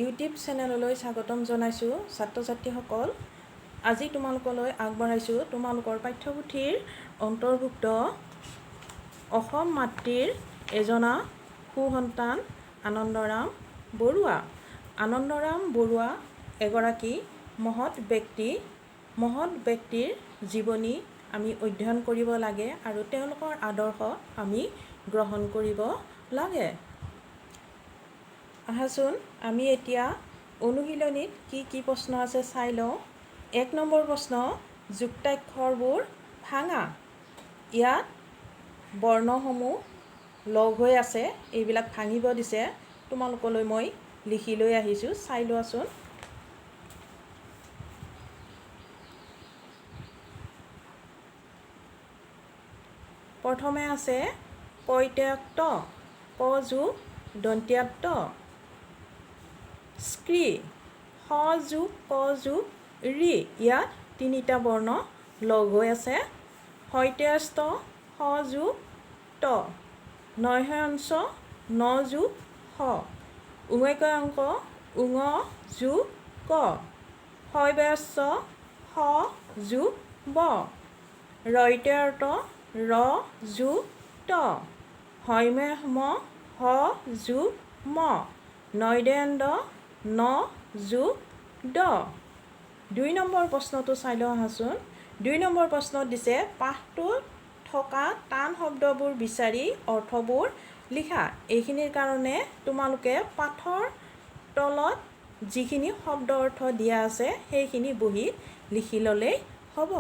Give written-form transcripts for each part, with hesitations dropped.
YouTube চেনেললৈ স্বাগতম জনাইছোঁ ছাত্ৰ ছাত্ৰীসকল। আজি তোমালোকলৈ আগবঢ়াইছোঁ তোমালোকৰ পাঠ্যপুথিৰ অন্তৰ্ভুক্ত অসম মাতৃৰ এজনা সুসন্তান আনন্দৰাম বৰুৱা। আনন্দৰাম বৰুৱা এগৰাকী মহৎ ব্যক্তিৰ জীৱনী আমি অধ্যয়ন কৰিব লাগে আৰু তেওঁলোকৰ আদৰ্শ আমি গ্ৰহণ কৰিব লাগে। আহাচোন আমি এতিয়া অনুশীলনীত কি প্ৰশ্ন আছে চাই লওঁ। ১ নম্বৰ প্ৰশ্ন, যুক্তাক্ষৰবোৰ ভাঙা। ইয়াত বৰ্ণসমূহ লগ হৈ আছে, এইবিলাক ভাঙিব দিছে। তোমালোকলৈ মই লিখি লৈ আহিছোঁ, চাই লোৱাচোন। প্ৰথমে আছে কৈতয়ক্ত, ক যোগ দন্ত্যাত্ত, স্কৃ, স যোগ ক যোগ ঋ। ইয়াত তিনিটা বৰ্ণ লগ হৈ আছে। শইত্যস্ত, স যোগ ত, নহ্যঞ্চ, ন যোগ স, উমৈকয়ংক, উঙ যোগ ক, শইব্যস্ত, স যোগ ব, ৰইত্যৰ্ত, ৰ যোগ ত, হৈমহ্ম, হ যোগ ম, নইডেন্দ, ন যোগ দ। ২ নম্বৰ প্ৰশ্নটো চাই লওঁ আহাচোন। ২ নম্বৰ প্ৰশ্নত দিছে পাঠটোত থকা টান শব্দবোৰ বিচাৰি অৰ্থবোৰ লিখা। এইখিনিৰ কাৰণে তোমালোকে পাঠৰ তলত যিখিনি শব্দ অৰ্থ দিয়া আছে সেইখিনি বহীত লিখি ল'লেই হ'ব।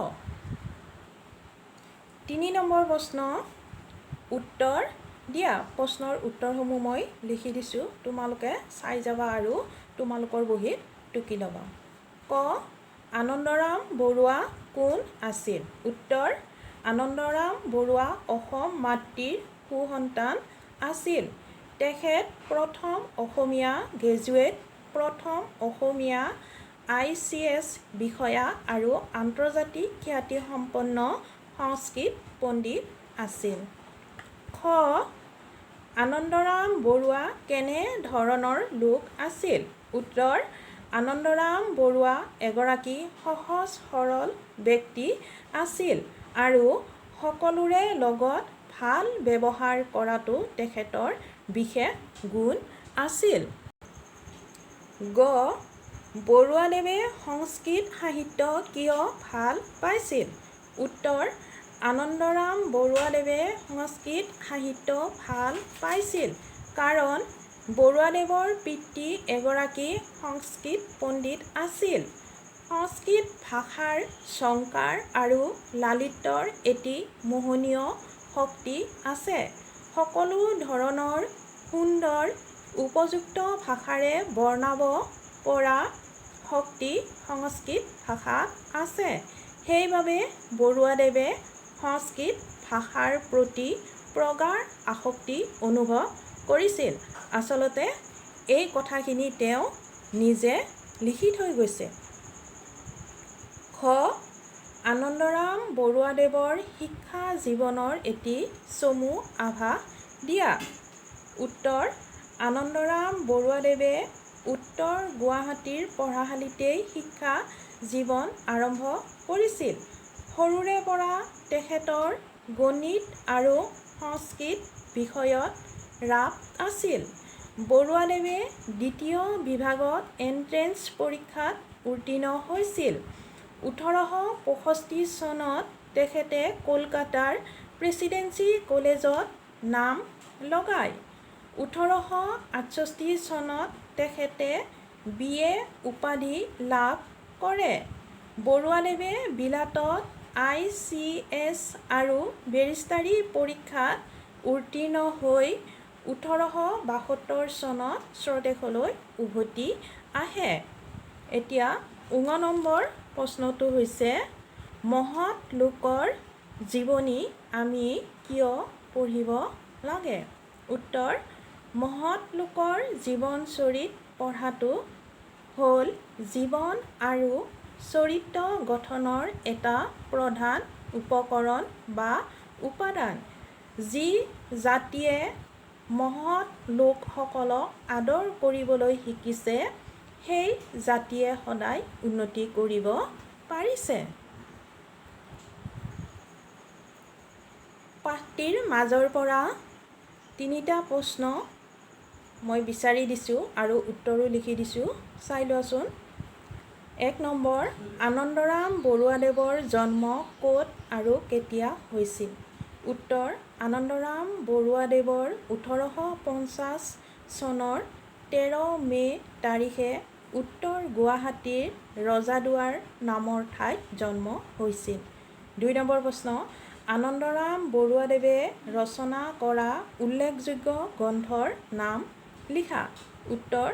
৩ নম্বৰ প্ৰশ্ন, উত্তৰ দিয়া। প্ৰশ্নৰ উত্তৰসমূহ মই লিখি দিছোঁ, তোমালোকে চাই যাবা আৰু তোমালোকৰ বহীত টুকি ল'বা। ক, আনন্দৰাম বৰুৱা কোন আছিল? উত্তৰ, আনন্দৰাম বৰুৱা অসম মাতৃৰ সুসন্তান আছিল। তেখেত প্ৰথম অসমীয়া গ্ৰেজুৱেট, প্ৰথম অসমীয়া ICS বিষয়া আৰু আন্তৰ্জাতিক খ্যাতিসম্পন্ন সংস্কৃত পণ্ডিত আছিল। খ, আনন্দৰাম বৰুৱা কেনে ধৰণৰ লোক আছিল? উত্তৰ, আনন্দৰাম বৰুৱা এগৰাকী সহজ সৰল ব্যক্তি আছিল আৰু সকলোৰে লগত ভাল ব্যৱহাৰ কৰাটো তেখেতৰ বিশেষ গুণ আছিল। গ, বৰুৱাদেৱে সংস্কৃত সাহিত্য কিয় ভাল পাইছিল? উত্তৰ, আনন্দৰাম বৰুৱাদেৱে সংস্কৃত সাহিত্য ভাল পাইছিল কাৰণ বৰুৱাদেৱৰ পিতৃ এগৰাকী সংস্কৃত পণ্ডিত আছিল। সংস্কৃত ভাষাৰ ঝংকাৰ আৰু লালিত্যৰ এটি মোহনীয় শক্তি আছে। সকলো ধৰণৰ সুন্দৰ উপযুক্ত ভাষাৰে বৰ্ণাব পৰা শক্তি সংস্কৃত ভাষাত আছে। সেইবাবে বৰুৱাদেৱে সংস্কৃত ভাষাৰ প্ৰতি প্ৰগাঢ় আসক্তি অনুভৱ কৰিছিল। আচলতে এই কথাখিনি তেওঁ নিজে লিখি থৈ গৈছে। খ, আনন্দৰাম বৰুৱাদেৱৰ শিক্ষা জীৱনৰ এটি চমু আভাস দিয়া। উত্তৰ, আনন্দৰাম বৰুৱাদেৱে উত্তৰ গুৱাহাটীৰ পঢ়াশালীতেই শিক্ষা জীৱন আৰম্ভ কৰিছিল। সৰুৰে পৰা তেখেতৰ গণিত আৰু সংস্কৃত বিষয়ত ৰাপ আছিল। বৰুৱাদেৱে দ্বিতীয় বিভাগত এণ্ট্ৰেন্স পৰীক্ষাত উত্তীৰ্ণ হৈছিল। 1865 চনত তেখেতে কলকাতাৰ প্ৰেছিডেন্সি কলেজত নাম লগায়। 1868 চনত তেখেতে BA উপাধি লাভ কৰে। বৰুৱাদেৱে বিলাতত ICS আৰু বেৰিষ্টাৰী পৰীক্ষাত উত্তীৰ্ণ হৈ 1872 চনত স্বদেশলৈ উভতি আহে। এতিয়া ঙ নম্বৰ প্ৰশ্নটো হৈছে মহৎ লোকৰ জীৱনী আমি কিয় পঢ়িব লাগে? উত্তৰ, মহৎ লোকৰ জীৱনচৰিত পঢ়াটো হ'ল জীৱন আৰু চৰিত্ৰ গঠনৰ এটা প্ৰধান উপকৰণ বা উপাদান। যি জাতিয়ে মহৎ লোকসকলক আদৰ কৰিবলৈ শিকিছে সেই জাতিয়ে সদায় উন্নতি কৰিব পাৰিছে। পাঠটিৰ মাজৰ পৰা 3টা প্ৰশ্ন মই বিচাৰি দিছোঁ আৰু উত্তৰো লিখি দিছোঁ, চাই লোৱাচোন। 1 নম্বৰ, আনন্দৰাম বৰুৱাদেৱৰ জন্ম ক'ত আৰু কেতিয়া হৈছিল? উত্তৰ, আনন্দৰাম বৰুৱাদেৱৰ 1850 চনৰ 13 মে' তাৰিখে উত্তৰ গুৱাহাটীৰ ৰজাদুৱাৰ নামৰ ঠাইত জন্ম হৈছিল। 2 নম্বৰ প্ৰশ্ন, আনন্দৰাম বৰুৱাদেৱে ৰচনা কৰা উল্লেখযোগ্য গ্ৰন্থৰ নাম লিখা। উত্তৰ,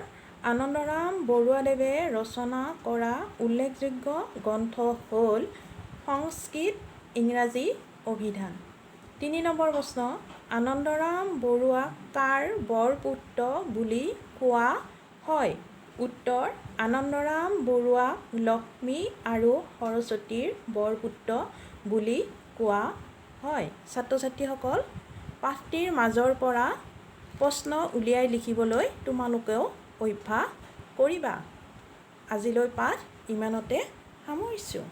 আনন্দৰাম বৰুৱাদেৱে ৰচনা কৰা উল্লেখযোগ্য গ্ৰন্থ হ'ল সংস্কৃত, ইংৰাজী অভিধান। 3 নম্বৰ প্ৰশ্ন, আনন্দৰাম বৰুৱাক কাৰ বৰপুত্ৰ বুলি কোৱা হয়? উত্তৰ, আনন্দৰাম বৰুৱাক লক্ষ্মী আৰু সৰস্বতীৰ বৰপুত্ৰ বুলি কোৱা হয়। ছাত্ৰ-ছাত্ৰীসকল, পাঠটিৰ মাজৰ পৰা প্ৰশ্ন উলিয়াই লিখিবলৈ তোমালোকেও অভ্যাস কৰিবা। আজিলৈ পাঠ ইমানতে সামৰিছোঁ।